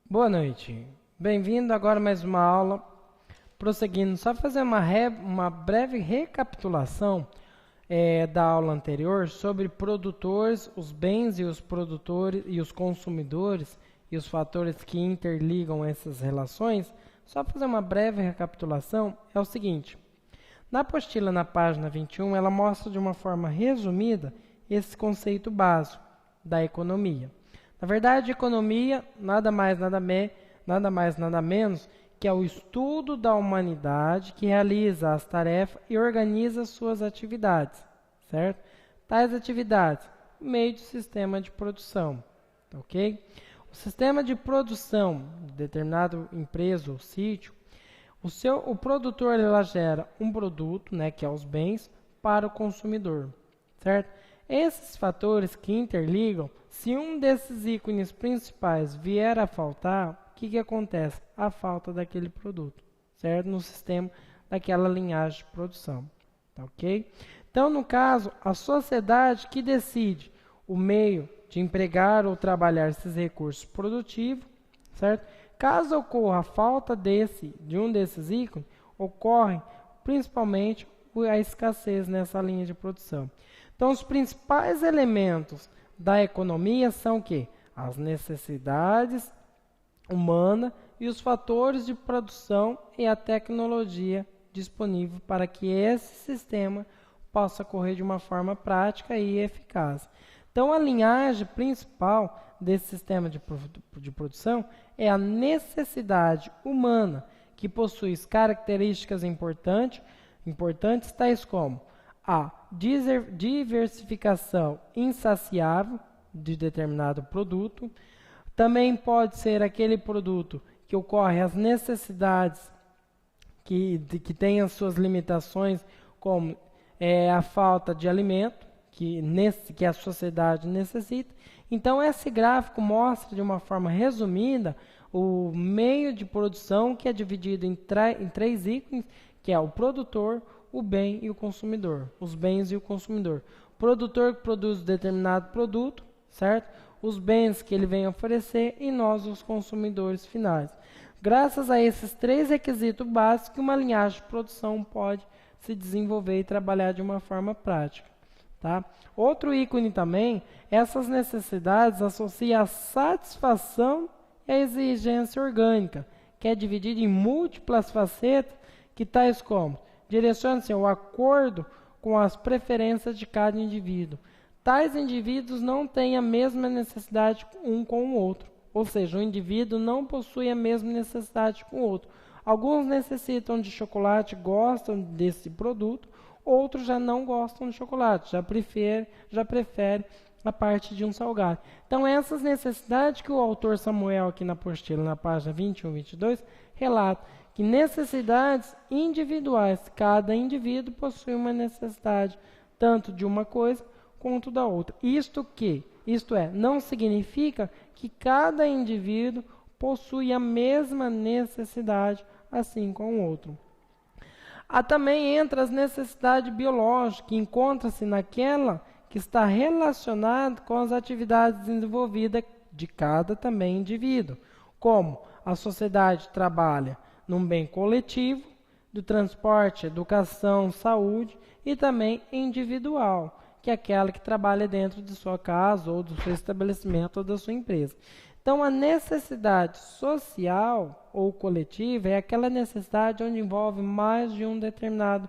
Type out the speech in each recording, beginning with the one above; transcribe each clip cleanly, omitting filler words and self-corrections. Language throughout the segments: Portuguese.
Boa noite. Bem-vindo agora a mais uma aula. Prosseguindo, só fazer uma breve recapitulação da aula anterior sobre produtores, os bens e os produtores e os consumidores e os fatores que interligam essas relações. Só fazer uma breve recapitulação é o seguinte. Na apostila, na página 21, ela mostra de uma forma resumida esse conceito básico da economia. Na verdade, economia nada mais, nada menos que é o estudo da humanidade que realiza as tarefas e organiza suas atividades, certo? Tais atividades, meio de sistema de produção, ok? O sistema de produção de determinada empresa ou sítio, o produtor ela gera um produto, né, que é os bens, para o consumidor, certo? Esses fatores que interligam, se um desses ícones principais vier a faltar, o que acontece? A falta daquele produto, certo? No sistema daquela linhagem de produção, tá ok? Então, no caso, a sociedade que decide o meio de empregar ou trabalhar esses recursos produtivos, certo? Caso ocorra a falta de um desses ícones, ocorre principalmente a escassez nessa linha de produção. Então, os principais elementos da economia são o quê? As necessidades humanas e os fatores de produção e a tecnologia disponível para que esse sistema possa correr de uma forma prática e eficaz. Então, a linhagem principal desse sistema de produção é a necessidade humana, que possui características importantes tais como a diversificação insaciável de determinado produto. Também pode ser aquele produto que ocorre as necessidades que tem as suas limitações, como a falta de alimento, que a sociedade necessita. Então, esse gráfico mostra de uma forma resumida o meio de produção, que é dividido em três ícones, que é o produtor, o bem e o consumidor. Os bens e o consumidor. O produtor que produz determinado produto, certo? Os bens que ele vem oferecer e nós, os consumidores finais. Graças a esses três requisitos básicos, uma linhagem de produção pode se desenvolver e trabalhar de uma forma prática. Tá? Outro ícone também, essas necessidades associam a satisfação e a exigência orgânica, que é dividida em múltiplas facetas, que tais como direciona-se ao acordo com as preferências de cada indivíduo. Tais indivíduos não têm a mesma necessidade um com o outro, ou seja, o indivíduo não possui a mesma necessidade com o outro. Alguns necessitam de chocolate, gostam desse produto, outros já não gostam de chocolate, já preferem a parte de um salgado. Então, essas necessidades que o autor Samuel, aqui na apostila, na página 21 e 22, relata que necessidades individuais, cada indivíduo possui uma necessidade tanto de uma coisa quanto da outra. Isto é, não significa que cada indivíduo possui a mesma necessidade assim como o outro. Há também entre as necessidades biológicas, que encontra-se naquela que está relacionada com as atividades desenvolvidas de cada também indivíduo, como a sociedade trabalha num bem coletivo, do transporte, educação, saúde, e também individual, que é aquela que trabalha dentro de sua casa, ou do seu estabelecimento, ou da sua empresa. Então, a necessidade social ou coletiva é aquela necessidade onde envolve mais de um determinado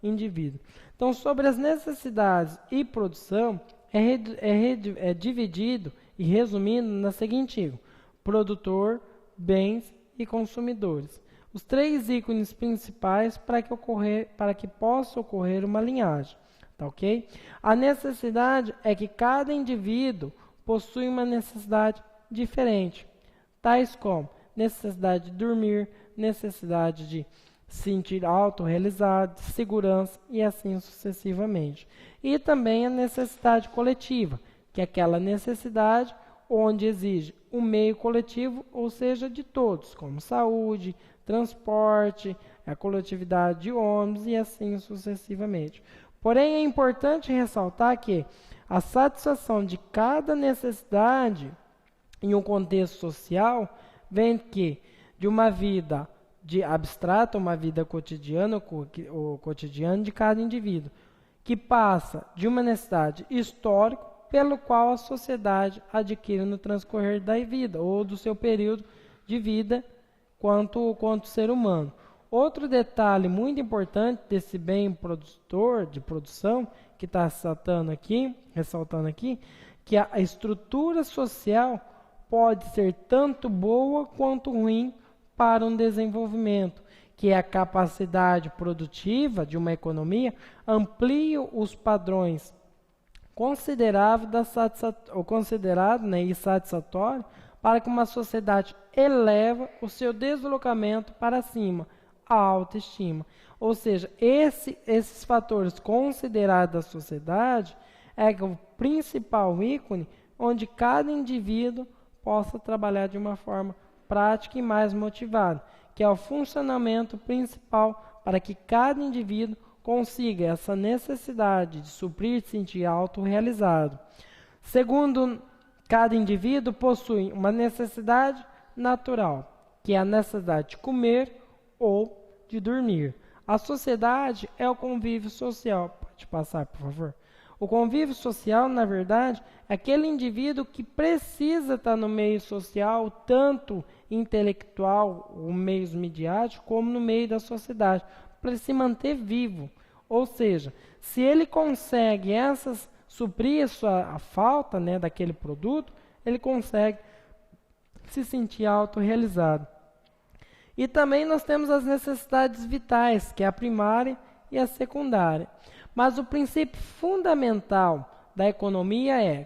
indivíduo. Então, sobre as necessidades e produção, é dividido e resumindo na seguinte ícone: produtor, bens e consumidores. Os três ícones principais para que possa ocorrer uma linhagem. Tá ok? A necessidade é que cada indivíduo possui uma necessidade diferente, tais como necessidade de dormir, necessidade de se sentir autorrealizado, segurança e assim sucessivamente. E também a necessidade coletiva, que é aquela necessidade onde exige um meio coletivo, ou seja, de todos, como saúde, transporte, a coletividade de ônibus e assim sucessivamente. Porém, é importante ressaltar que a satisfação de cada necessidade em um contexto social vem que de uma vida de abstrata, uma vida cotidiana, o cotidiano de cada indivíduo, que passa de uma necessidade histórica pelo qual a sociedade adquire no transcorrer da vida, ou do seu período de vida quanto ser humano. Outro detalhe muito importante desse bem produtor, de produção, que está ressaltando aqui, que a estrutura social pode ser tanto boa quanto ruim para um desenvolvimento, que é a capacidade produtiva de uma economia amplia os padrões considerado e satisfatório para que uma sociedade eleva o seu deslocamento para cima, a autoestima. Ou seja, esses fatores considerados da sociedade é o principal ícone onde cada indivíduo possa trabalhar de uma forma prática e mais motivada, que é o funcionamento principal para que cada indivíduo consiga essa necessidade de suprir e se sentir autorrealizado. Segundo, cada indivíduo possui uma necessidade natural, que é a necessidade de comer ou de dormir. A sociedade é o convívio social. Pode passar, por favor. O convívio social, na verdade, é aquele indivíduo que precisa estar no meio social, tanto intelectual, o meio midiático, como no meio da sociedade, para se manter vivo. Ou seja, se ele consegue suprir a falta, né, daquele produto, ele consegue se sentir autorrealizado. E também nós temos as necessidades vitais, que é a primária e a secundária. Mas o princípio fundamental da economia é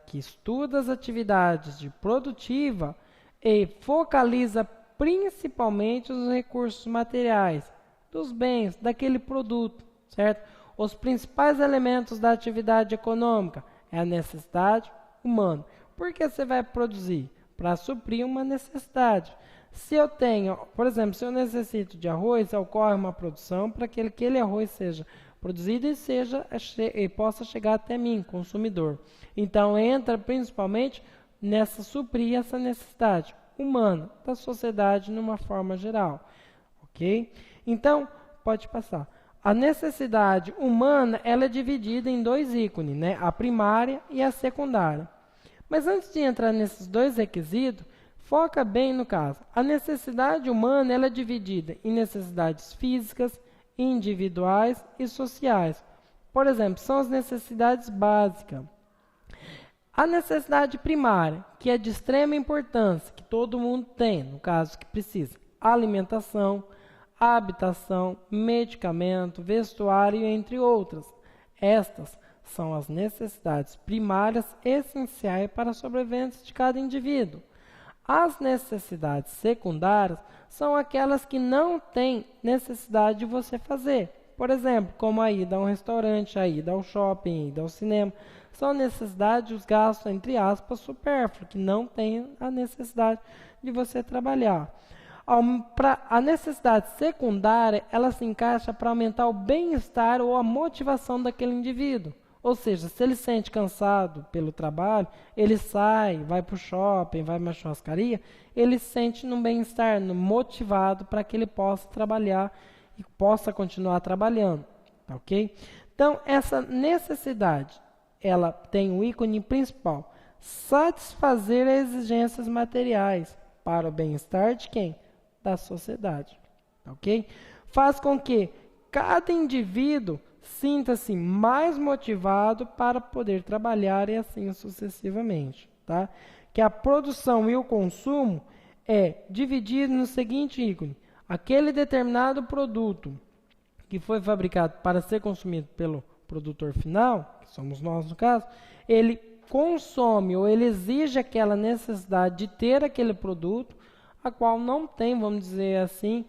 que estuda as atividades de produtiva e focaliza principalmente os recursos materiais, dos bens, daquele produto, certo? Os principais elementos da atividade econômica é a necessidade humana. Por que você vai produzir? Para suprir uma necessidade. Se eu tenho, por exemplo, se eu necessito de arroz, ocorre uma produção para que aquele arroz seja produzido e possa chegar até mim, consumidor. Então, entra principalmente nessa suprir essa necessidade humana da sociedade numa forma geral. Ok? Então, pode passar. A necessidade humana ela é dividida em dois ícones, né? A primária e a secundária. Mas antes de entrar nesses dois requisitos, foca bem no caso. A necessidade humana ela é dividida em necessidades físicas, individuais e sociais. Por exemplo, são as necessidades básicas. A necessidade primária, que é de extrema importância, que todo mundo tem, no caso que precisa, alimentação, habitação, medicamento, vestuário, entre outras. Estas são as necessidades primárias essenciais para a sobrevivência de cada indivíduo. As necessidades secundárias são aquelas que não têm necessidade de você fazer. Por exemplo, como a ida a um restaurante, a ida ao shopping, a ida ao cinema. São necessidades, os gastos, entre aspas, supérfluos, que não têm a necessidade de você trabalhar. A necessidade secundária, ela se encaixa para aumentar o bem-estar ou a motivação daquele indivíduo. Ou seja, se ele se sente cansado pelo trabalho, ele sai, vai para o shopping, vai para uma churrascaria, ele se sente num bem-estar, motivado para que ele possa trabalhar e possa continuar trabalhando. Ok? Então, essa necessidade, ela tem um ícone principal, satisfazer as exigências materiais para o bem-estar de quem? Da sociedade. Ok? Faz com que cada indivíduo sinta-se mais motivado para poder trabalhar e assim sucessivamente. Tá? Que a produção e o consumo é dividido no seguinte ícone. Aquele determinado produto que foi fabricado para ser consumido pelo produtor final, que somos nós no caso, ele consome ou ele exige aquela necessidade de ter aquele produto, a qual não tem, vamos dizer assim,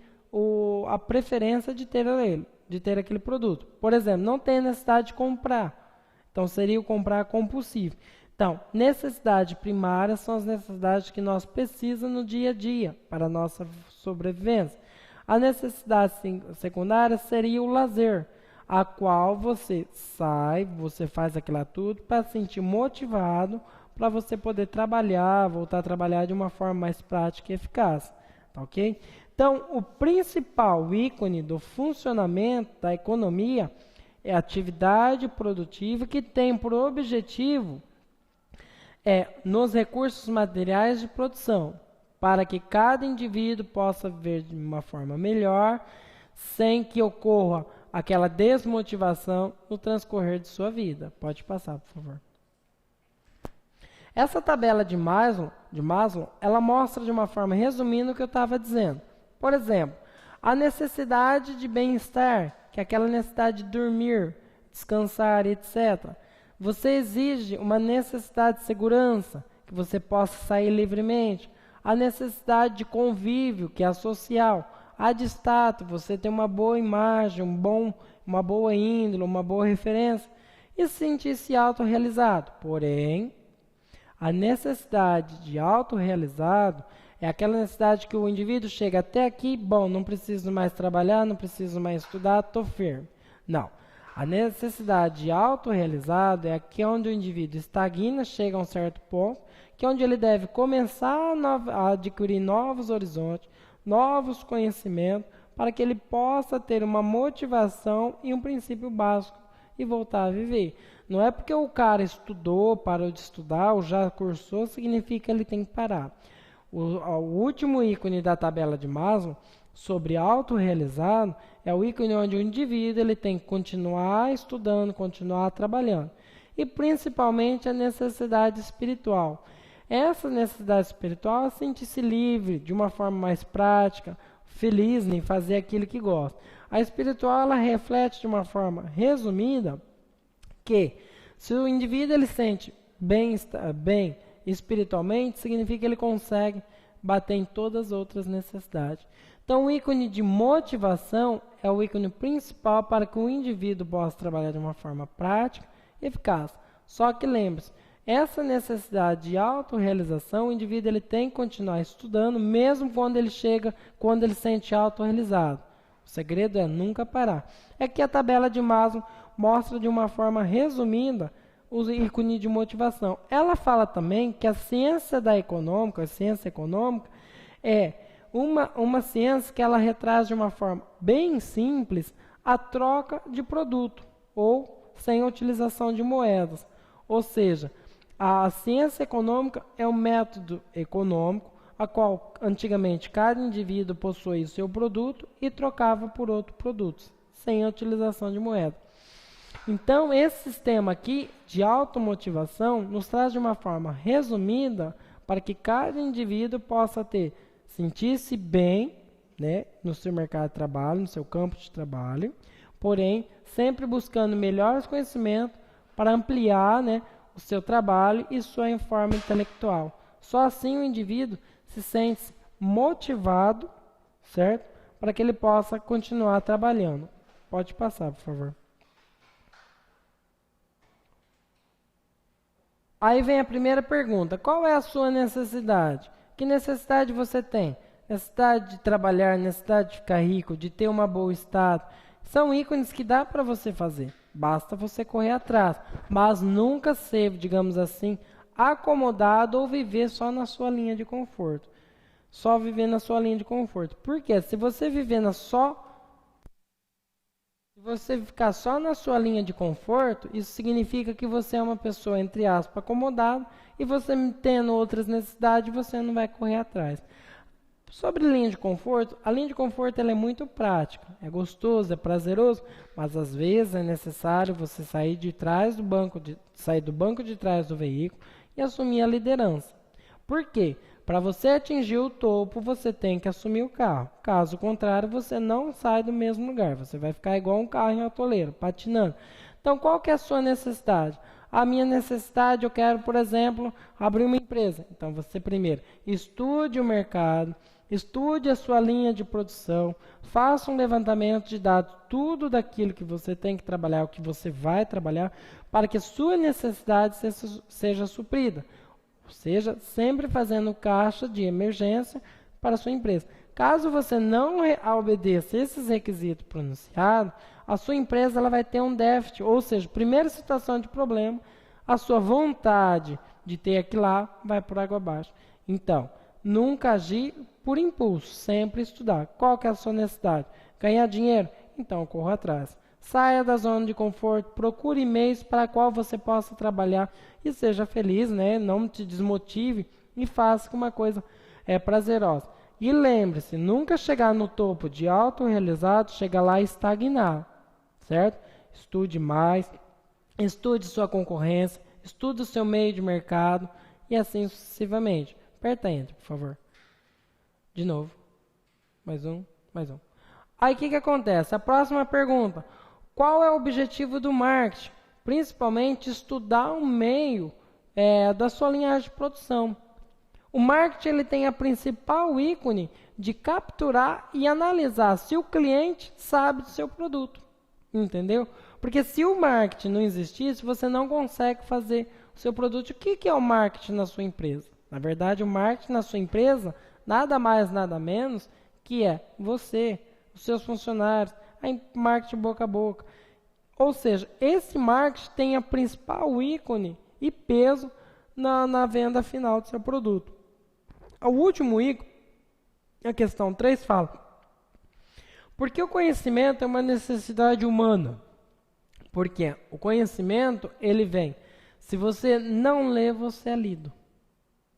a preferência de ter ele. De ter aquele produto. Por exemplo, não tem necessidade de comprar. Então, seria o comprar compulsivo. Então, necessidades primárias são as necessidades que nós precisamos no dia a dia para a nossa sobrevivência. A necessidade secundária seria o lazer, a qual você sai, você faz aquilo tudo para se sentir motivado para você poder trabalhar, voltar a trabalhar de uma forma mais prática e eficaz. Tá ok? Então, o principal ícone do funcionamento da economia é a atividade produtiva que tem por objetivo nos recursos materiais de produção, para que cada indivíduo possa viver de uma forma melhor, sem que ocorra aquela desmotivação no transcorrer de sua vida. Pode passar, por favor. Essa tabela de Maslow, ela mostra de uma forma resumindo o que eu estava dizendo. Por exemplo, a necessidade de bem-estar, que é aquela necessidade de dormir, descansar, etc. Você exige uma necessidade de segurança, que você possa sair livremente. A necessidade de convívio, que é a social. A de status, você tem uma boa imagem, uma boa índole, uma boa referência. E sentir-se autorrealizado. Porém, a necessidade de autorrealizado é aquela necessidade que o indivíduo chega até aqui, bom, não preciso mais trabalhar, não preciso mais estudar, estou firme. Não. A necessidade de autorrealizado é aqui onde o indivíduo estagna, chega a um certo ponto, que é onde ele deve começar a adquirir novos horizontes, novos conhecimentos, para que ele possa ter uma motivação e um princípio básico e voltar a viver. Não é porque o cara estudou, parou de estudar, ou já cursou, significa que ele tem que parar. O último ícone da tabela de Maslow, sobre autorrealizado, é o ícone onde o indivíduo ele tem que continuar estudando, continuar trabalhando. E principalmente a necessidade espiritual. Essa necessidade espiritual é sentir-se livre, de uma forma mais prática, feliz em fazer aquilo que gosta. A espiritual ela reflete de uma forma resumida que se o indivíduo ele sente bem espiritualmente, significa que ele consegue bater em todas as outras necessidades. Então, o ícone de motivação é o ícone principal para que o indivíduo possa trabalhar de uma forma prática e eficaz. Só que lembre-se, essa necessidade de autorrealização, o indivíduo ele tem que continuar estudando, mesmo quando ele se sente autorrealizado. O segredo é nunca parar. É que a tabela de Maslow mostra de uma forma resumida o ícone de motivação. Ela fala também que a ciência econômica é uma ciência que ela retraz de uma forma bem simples a troca de produto ou sem utilização de moedas. Ou seja, a ciência econômica é um método econômico a qual antigamente cada indivíduo possuía o seu produto e trocava por outros produtos, sem a utilização de moeda. Então, esse sistema aqui de automotivação nos traz de uma forma resumida para que cada indivíduo possa sentir-se bem, né, no seu mercado de trabalho, no seu campo de trabalho, porém, sempre buscando melhores conhecimentos para ampliar, né, o seu trabalho e sua forma intelectual. Só assim o indivíduo se sente motivado, certo? Para que ele possa continuar trabalhando. Pode passar, por favor. Aí vem a primeira pergunta. Qual é a sua necessidade? Que necessidade você tem? Necessidade de trabalhar, necessidade de ficar rico, de ter uma boa status. São ícones que dá para você fazer. Basta você correr atrás. Mas nunca ser, digamos assim, acomodado ou viver só na sua linha de conforto. Só viver na sua linha de conforto. Por quê? Se você ficar só na sua linha de conforto, isso significa que você é uma pessoa, entre aspas, acomodada, e você tendo outras necessidades, você não vai correr atrás. Sobre linha de conforto, a linha de conforto ela é muito prática, é gostoso, é prazeroso, mas às vezes é necessário você sair do banco de trás do veículo e assumir a liderança. Por quê? Para você atingir o topo, você tem que assumir o carro. Caso contrário, você não sai do mesmo lugar. Você vai ficar igual um carro em atoleiro, patinando. Então, qual que é a sua necessidade? A minha necessidade, eu quero, por exemplo, abrir uma empresa. Então, você primeiro estude o mercado, estude a sua linha de produção, faça um levantamento de dados, tudo daquilo que você tem que trabalhar, o que você vai trabalhar, para que a sua necessidade seja suprida. Ou seja, sempre fazendo caixa de emergência para a sua empresa. Caso você não obedeça esses requisitos pronunciados, a sua empresa ela vai ter um déficit. Ou seja, primeira situação de problema, a sua vontade de ter aquilo lá, vai por água abaixo. Então, nunca agir por impulso, sempre estudar. Qual que é a sua necessidade? Ganhar dinheiro? Então, corra atrás. Saia da zona de conforto, procure meios para qual você possa trabalhar e seja feliz, né? Não te desmotive e faça uma coisa prazerosa. E lembre-se, nunca chegar no topo de autorrealizado, chegar lá e estagnar, certo? Estude mais, estude sua concorrência, estude o seu meio de mercado e assim sucessivamente. Aperta Enter, por favor. De novo. Mais um, mais um. Aí o que acontece? A próxima pergunta. Qual é o objetivo do marketing? Principalmente estudar o meio da sua linhagem de produção. O marketing ele tem a principal ícone de capturar e analisar se o cliente sabe do seu produto. Entendeu? Porque se o marketing não existisse, você não consegue fazer o seu produto. O que é o marketing na sua empresa? Na verdade, o marketing na sua empresa, nada mais, nada menos que é você, os seus funcionários, a marketing boca a boca. Ou seja, esse marketing tem a principal ícone e peso na venda final do seu produto. O último ícone, a questão 3 fala: porque o conhecimento é uma necessidade humana? Porque o conhecimento, ele vem. Se você não lê, você é lido.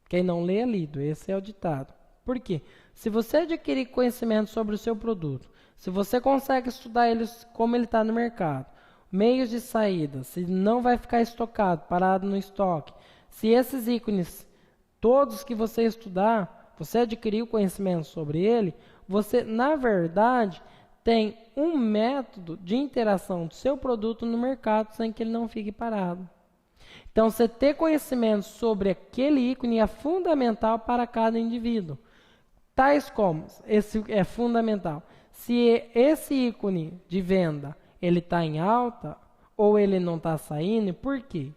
Quem não lê é lido, esse é o ditado. Por quê? Se você adquirir conhecimento sobre o seu produto, se você consegue estudar ele como ele está no mercado, meios de saída, se não vai ficar estocado, parado no estoque, se esses ícones, todos que você estudar, você adquirir o conhecimento sobre ele, você, na verdade, tem um método de interação do seu produto no mercado sem que ele não fique parado. Então, você ter conhecimento sobre aquele ícone é fundamental para cada indivíduo. Tais como, esse é fundamental. Se esse ícone de venda ele está em alta ou ele não está saindo, por quê?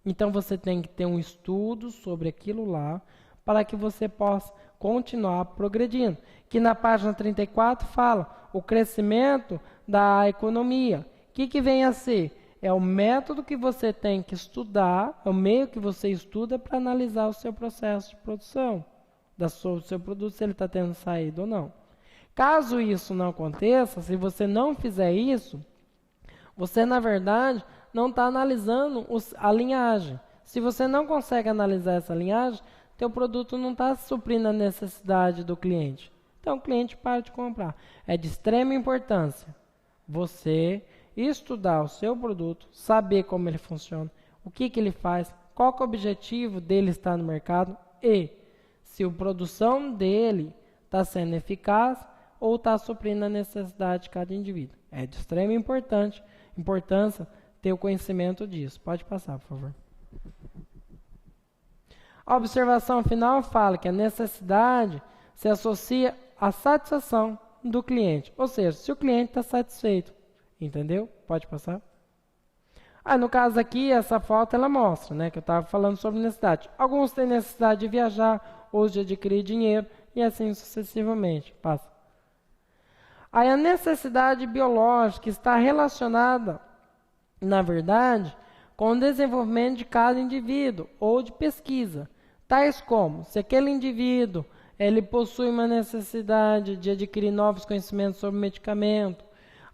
Então, você tem que ter um estudo sobre aquilo lá para que você possa continuar progredindo. Que na página 34 fala o crescimento da economia. O que vem a ser? É o método que você tem que estudar, é o meio que você estuda para analisar o seu processo de produção, do seu produto, se ele está tendo saída ou não. Caso isso não aconteça, se você não fizer isso, você, na verdade, não está analisando a linhagem. Se você não consegue analisar essa linhagem, teu produto não está suprindo a necessidade do cliente. Então, o cliente para de comprar. É de extrema importância você estudar o seu produto, saber como ele funciona, o que ele faz, qual que é o objetivo dele estar no mercado e se a produção dele está sendo eficaz ou está suprindo a necessidade de cada indivíduo. É de extrema importância ter o conhecimento disso. Pode passar, por favor. A observação final fala que a necessidade se associa à satisfação do cliente. Ou seja, se o cliente está satisfeito. Entendeu? Pode passar. No caso aqui, essa foto ela mostra, né, que eu estava falando sobre necessidade. Alguns têm necessidade de viajar, outros de adquirir dinheiro e assim sucessivamente. Passa. Aí a necessidade biológica está relacionada, na verdade, com o desenvolvimento de cada indivíduo ou de pesquisa. Tais como, se aquele indivíduo ele possui uma necessidade de adquirir novos conhecimentos sobre medicamento,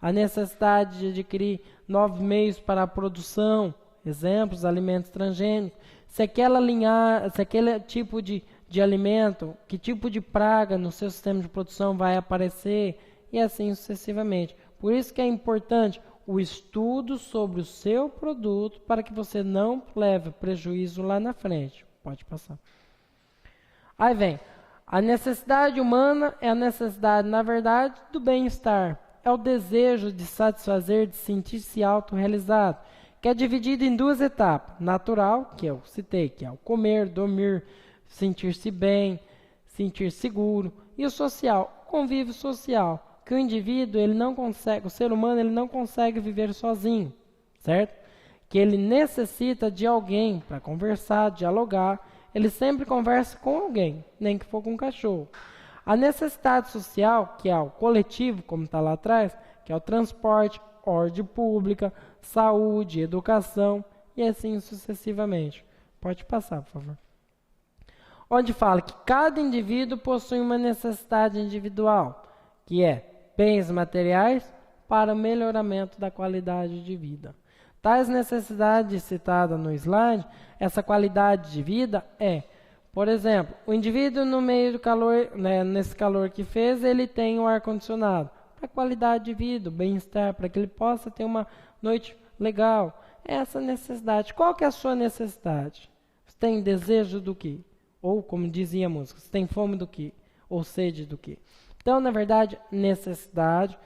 a necessidade de adquirir novos meios para a produção, exemplos, alimentos transgênicos, se aquele tipo de alimento, que tipo de praga no seu sistema de produção vai aparecer, e assim sucessivamente. Por isso que é importante o estudo sobre o seu produto para que você não leve prejuízo lá na frente. Pode passar. Aí vem, a necessidade humana é a necessidade, na verdade, do bem-estar. É o desejo de satisfazer, de sentir-se autorrealizado, que é dividido em duas etapas. Natural, que eu citei, que é o comer, dormir, sentir-se bem, sentir seguro. E o social, o convívio social, que o indivíduo, ele não consegue, o ser humano, ele não consegue viver sozinho, certo? Que ele necessita de alguém para conversar, dialogar. Ele sempre conversa com alguém, nem que for com um cachorro. A necessidade social, que é o coletivo, como está lá atrás, que é o transporte, ordem pública, saúde, educação e assim sucessivamente. Pode passar, por favor. Onde fala que cada indivíduo possui uma necessidade individual, que é bens materiais para o melhoramento da qualidade de vida. Tais necessidades citadas no slide, essa qualidade de vida é, por exemplo, o indivíduo no meio do calor, né, nesse calor que fez, ele tem um ar-condicionado. Para qualidade de vida, bem-estar, para que ele possa ter uma noite legal. Essa necessidade. Qual que é a sua necessidade? Você tem desejo do quê? Ou, como dizia a música, você tem fome do quê? Ou sede do quê? Então, na verdade, necessidade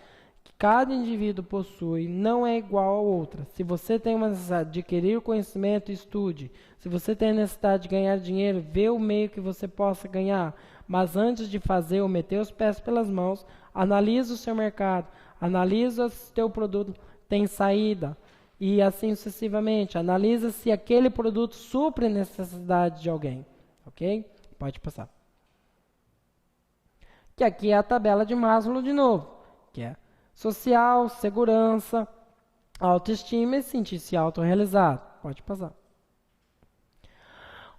que cada indivíduo possui não é igual a outra. Se você tem uma necessidade de adquirir conhecimento, estude. Se você tem a necessidade de ganhar dinheiro, vê o meio que você possa ganhar. Mas antes de fazer ou meter os pés pelas mãos, analise o seu mercado, analisa se o teu produto tem saída e assim sucessivamente. Analisa se aquele produto supre a necessidade de alguém. Ok? Pode passar. Que aqui é a tabela de Maslow de novo, que é social, segurança, autoestima e sentir-se autorrealizado. Pode passar.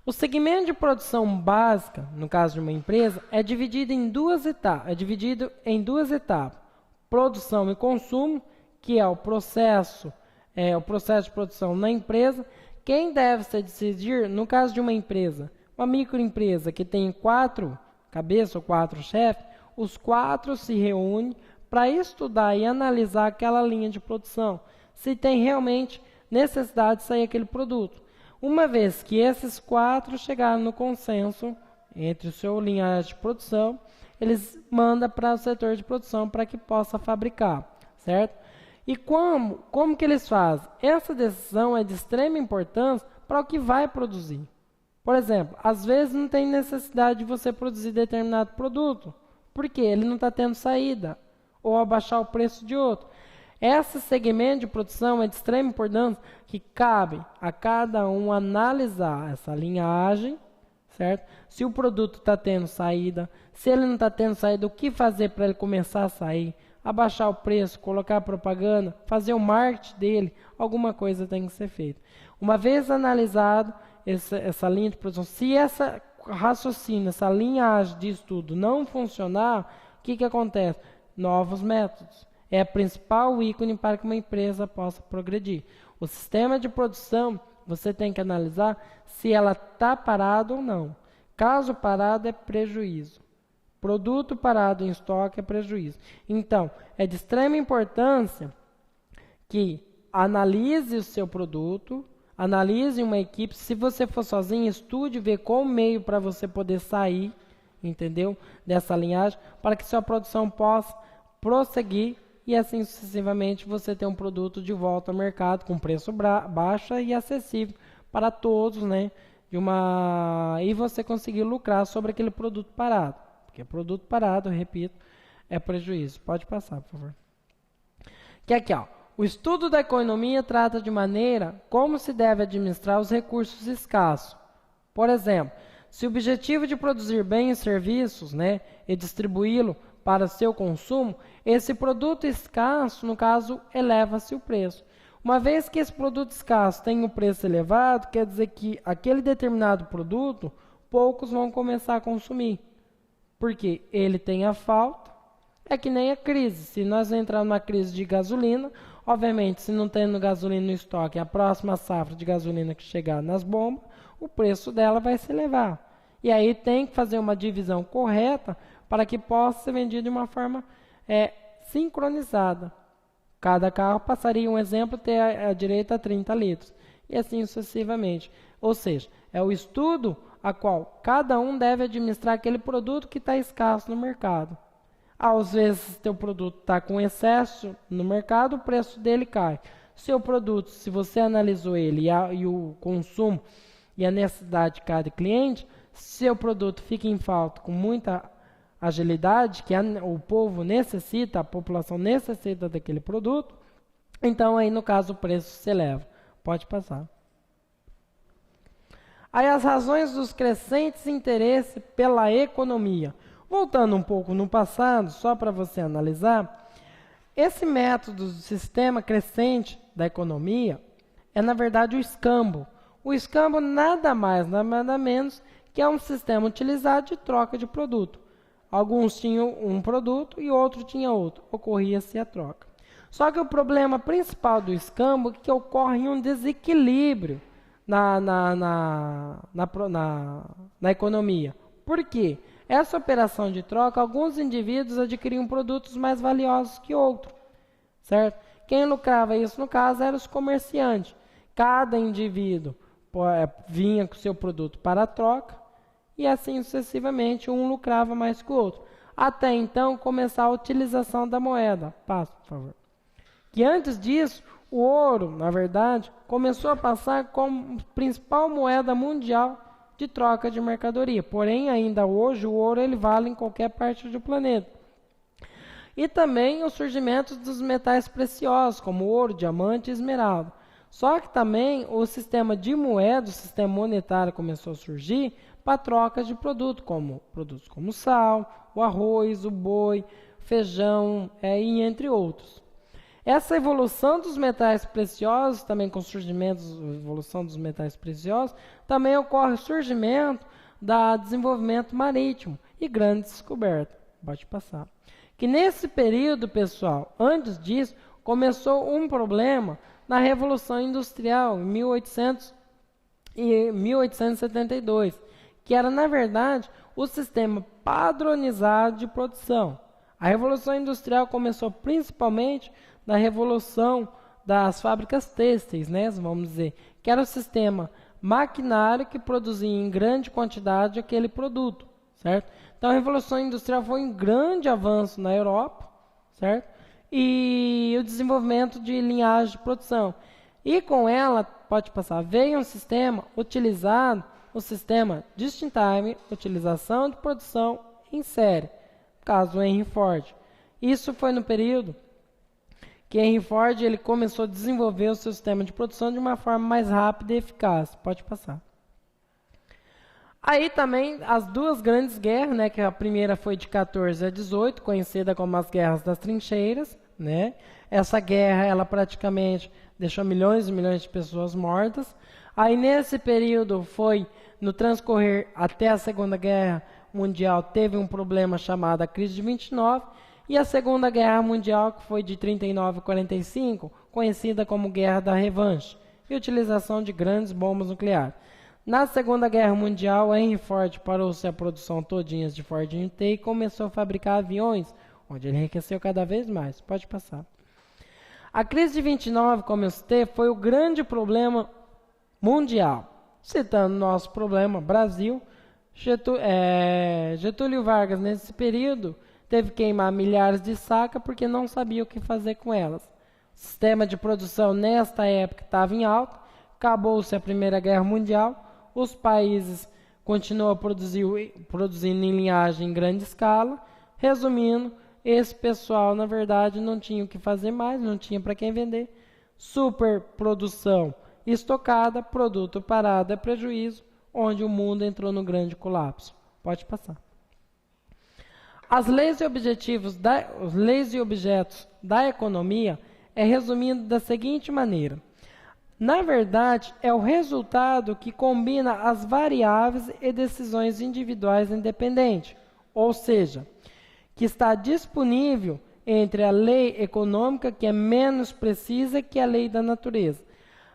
O segmento de produção básica, no caso de uma empresa, é dividido em duas etapas. Produção e consumo, que é o processo de produção na empresa. Quem deve se decidir, no caso de uma empresa, uma microempresa que tem 4 cabeças ou 4 chefes, os 4 se reúnem para estudar e analisar aquela linha de produção, se tem realmente necessidade de sair aquele produto. Uma vez que esses 4 chegaram no consenso entre o seu linhagem de produção, eles mandam para o setor de produção para que possa fabricar, certo? E como que eles fazem? Essa decisão é de extrema importância para o que vai produzir. Por exemplo, às vezes não tem necessidade de você produzir determinado produto, porque ele não está tendo saída, ou abaixar o preço de outro. Esse segmento de produção é de extrema importância que cabe a cada um analisar essa linhagem, certo? Se o produto está tendo saída, se ele não está tendo saída, o que fazer para ele começar a sair, abaixar o preço, colocar propaganda, fazer o marketing dele, alguma coisa tem que ser feita. Uma vez analisado essa linha de produção, se essa raciocínio, essa linhagem de estudo não funcionar, o que acontece? Novos métodos. É a principal ícone para que uma empresa possa progredir. O sistema de produção, você tem que analisar se ela está parada ou não. Caso parado, é prejuízo. Produto parado em estoque é prejuízo. Então, é de extrema importância que analise o seu produto, analise uma equipe. Se você for sozinho, estude, vê qual meio para você poder sair, entendeu? Dessa linhagem, para que sua produção possa prosseguir e assim sucessivamente você ter um produto de volta ao mercado com preço baixo e acessível para todos, né? E você conseguir lucrar sobre aquele produto parado. Porque produto parado, eu repito, é prejuízo. Pode passar, por favor. Que aqui, ó. O estudo da economia trata de maneira como se deve administrar os recursos escassos. Por exemplo, se o objetivo de produzir bens e serviços, né, e distribuí-lo para seu consumo, esse produto escasso, no caso, eleva-se o preço. Uma vez que esse produto escasso tem um preço elevado, quer dizer que aquele determinado produto, poucos vão começar a consumir. Porque ele tem a falta, é que nem a crise. Se nós entrarmos numa crise de gasolina, obviamente, se não tendo gasolina no estoque, a próxima safra de gasolina que chegar nas bombas, o preço dela vai se elevar. E aí tem que fazer uma divisão correta para que possa ser vendido de uma forma sincronizada. Cada carro passaria, um exemplo, ter a direito a 30 litros. E assim sucessivamente. Ou seja, é o estudo a qual cada um deve administrar aquele produto que está escasso no mercado. Às vezes, teu produto está com excesso no mercado, o preço dele cai. Seu produto, se você analisou ele e o consumo e a necessidade de cada cliente, seu produto fica em falta com muita agilidade, que o povo necessita, a população necessita daquele produto, então aí no caso o preço se eleva. Pode passar. Aí as razões dos crescentes interesses pela economia. Voltando um pouco no passado, só para você analisar, esse método do sistema crescente da economia é, na verdade, o escambo. O escambo nada mais, nada menos que é um sistema utilizado de troca de produto. Alguns tinham um produto e outro tinha outro. Ocorria-se a troca. Só que o problema principal do escambo é que ocorre um desequilíbrio na economia. Por quê? Essa operação de troca, alguns indivíduos adquiriam produtos mais valiosos que outros, certo? Quem lucrava isso, no caso, eram os comerciantes. Cada indivíduo vinha com o seu produto para a troca e assim sucessivamente, um lucrava mais que o outro. Até então, começar a utilização da moeda. Passa, por favor. Que antes disso, o ouro, na verdade, começou a passar como principal moeda mundial de troca de mercadoria. Porém, ainda hoje, o ouro ele vale em qualquer parte do planeta. E também o surgimento dos metais preciosos, como ouro, diamante e esmeralda. Só que também o sistema de moeda, o sistema monetário começou a surgir para troca de produtos como sal, o arroz, o boi, feijão e entre outros. Essa evolução dos metais preciosos, também com o surgimento da evolução dos metais preciosos, também ocorre o surgimento do desenvolvimento marítimo e grande descoberta. Pode passar. Que nesse período, pessoal, antes disso, começou um problema na Revolução Industrial, em 1872, que era, na verdade, o sistema padronizado de produção. A Revolução Industrial começou principalmente na revolução das fábricas têxteis, né, vamos dizer, que era o sistema maquinário que produzia em grande quantidade aquele produto, certo? Então a Revolução Industrial foi um grande avanço na Europa, certo? E o desenvolvimento de linhagem de produção. E com ela, pode passar, veio um sistema utilizado, o sistema just-in-time, utilização de produção em série, caso Henry Ford. Isso foi no período que Henry Ford ele começou a desenvolver o seu sistema de produção de uma forma mais rápida e eficaz. Pode passar. Aí também as duas grandes guerras, né, que a primeira foi de 14 a 18, conhecida como as Guerras das Trincheiras, né? Essa guerra ela praticamente deixou milhões e milhões de pessoas mortas. Aí nesse período foi no transcorrer até a Segunda Guerra Mundial teve um problema chamado a crise de 29 e a Segunda Guerra Mundial que foi de 39 a 45, conhecida como Guerra da Revanche e utilização de grandes bombas nucleares. Na Segunda Guerra Mundial, Henry Ford parou-se a produção todinha de Ford T e começou a fabricar aviões, onde ele enriqueceu cada vez mais. Pode passar. A crise de 29, como eu citei, foi o grande problema mundial. Citando nosso problema, Brasil, Getúlio Vargas, nesse período, teve que queimar milhares de sacas porque não sabia o que fazer com elas. O sistema de produção nesta época estava em alta, acabou-se a Primeira Guerra Mundial, os países continuam produzindo em linhagem em grande escala. Resumindo, esse pessoal, na verdade, não tinha o que fazer mais, não tinha para quem vender. Superprodução estocada, produto parado é prejuízo, onde o mundo entrou no grande colapso. Pode passar. As leis e objetos da economia é resumido da seguinte maneira. Na verdade, é o resultado que combina as variáveis e decisões individuais independentes, ou seja, que está disponível entre a lei econômica, que é menos precisa que a lei da natureza.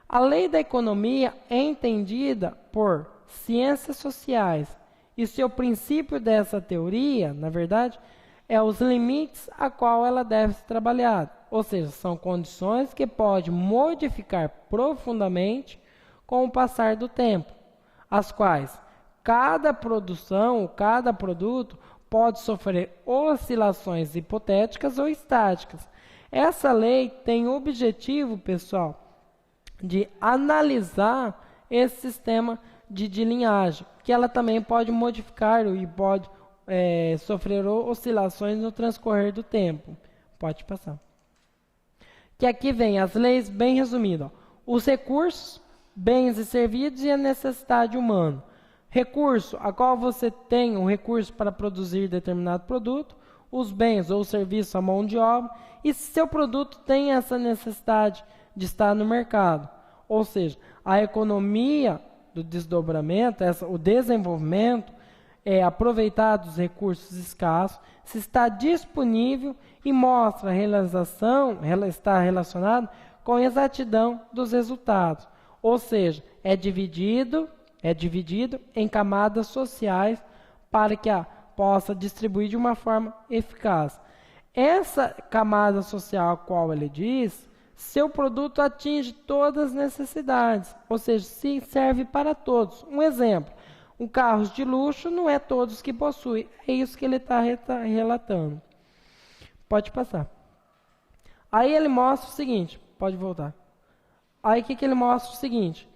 A lei da economia é entendida por ciências sociais, e seu princípio dessa teoria, na verdade, é os limites a qual ela deve ser trabalhada. Ou seja, são condições que podem modificar profundamente com o passar do tempo, as quais cada produção, cada produto pode sofrer oscilações hipotéticas ou estáticas. Essa lei tem o objetivo, pessoal, de analisar esse sistema de linhagem, que ela também pode modificar e pode sofrer oscilações no transcorrer do tempo. Pode passar. Que aqui vem as leis bem resumidas. Os recursos, bens e serviços e a necessidade humana. Recurso, a qual você tem um recurso para produzir determinado produto, os bens ou serviços, a mão de obra, e se seu produto tem essa necessidade de estar no mercado. Ou seja, A economia do desdobramento, o desenvolvimento, é aproveitar dos recursos escassos, se está disponível e mostra a realização, está relacionado com a exatidão dos resultados. Ou seja, é dividido em camadas sociais para que possa distribuir de uma forma eficaz. Essa camada social a qual ele diz, seu produto atinge todas as necessidades, ou seja, se serve para todos. Um exemplo, um carro de luxo não é todos que possuem, é isso que ele está relatando. Pode passar. Aí ele mostra o seguinte, pode voltar. Aí o que ele mostra? O seguinte,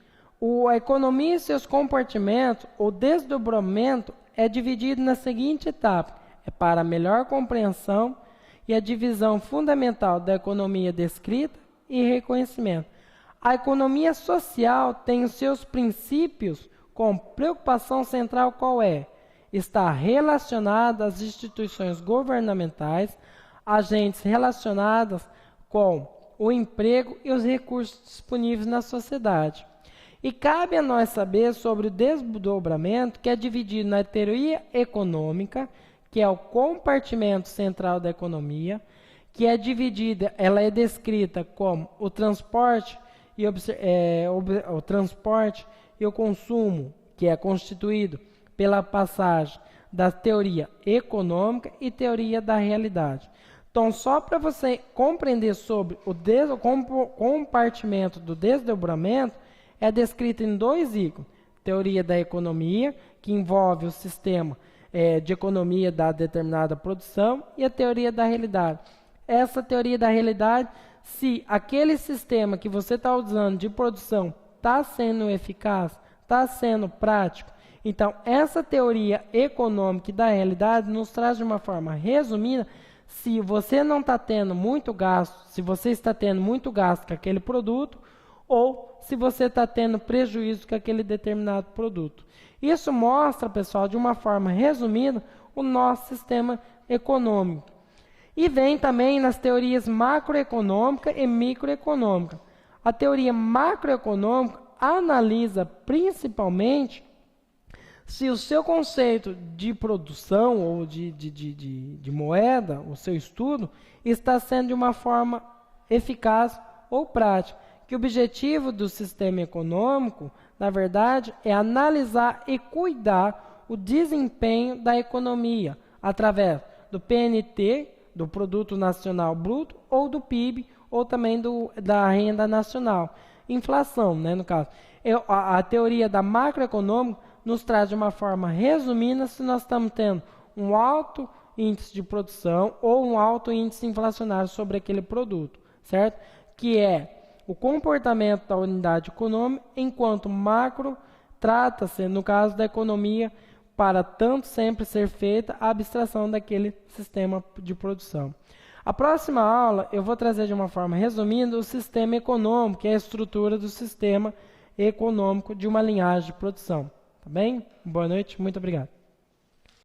a economia e seus compartimentos, o desdobramento é dividido na seguinte etapa, é para melhor compreensão e a divisão fundamental da economia descrita e reconhecimento. A economia social tem os seus princípios com preocupação central qual é? Está relacionada às instituições governamentais, agentes relacionados com o emprego e os recursos disponíveis na sociedade. E cabe a nós saber sobre o desdobramento, que é dividido na teoria econômica, que é o compartimento central da economia, que é dividida, ela é descrita como o transporte e o consumo, que é constituído pela passagem da teoria econômica e teoria da realidade. Então, só para você compreender sobre o compartimento do desdobramento, é descrito em 2 ícones. Teoria da economia, que envolve o sistema de economia da determinada produção, e a teoria da realidade. Essa teoria da realidade, se aquele sistema que você está usando de produção está sendo eficaz, está sendo prático, então essa teoria econômica e da realidade nos traz de uma forma resumida, se você não está tendo muito gasto, se você está tendo muito gasto com aquele produto, ou se você está tendo prejuízo com aquele determinado produto. Isso mostra, pessoal, de uma forma resumida, o nosso sistema econômico. E vem também nas teorias macroeconômica e microeconômica. A teoria macroeconômica analisa principalmente se o seu conceito de produção ou de moeda, o seu estudo, está sendo de uma forma eficaz ou prática. Que o objetivo do sistema econômico, na verdade, é analisar e cuidar o desempenho da economia através do PNT, do Produto Nacional Bruto, ou do PIB, ou também da renda nacional. Inflação, né, no caso. A teoria da macroeconômica nos traz de uma forma resumida se nós estamos tendo um alto índice de produção ou um alto índice inflacionário sobre aquele produto, certo? Que é o comportamento da unidade econômica, enquanto macro trata-se, no caso da economia, para tanto sempre ser feita a abstração daquele sistema de produção. A próxima aula eu vou trazer de uma forma resumida o sistema econômico, que é a estrutura do sistema econômico de uma linhagem de produção. Tá bem? Boa noite, muito obrigado.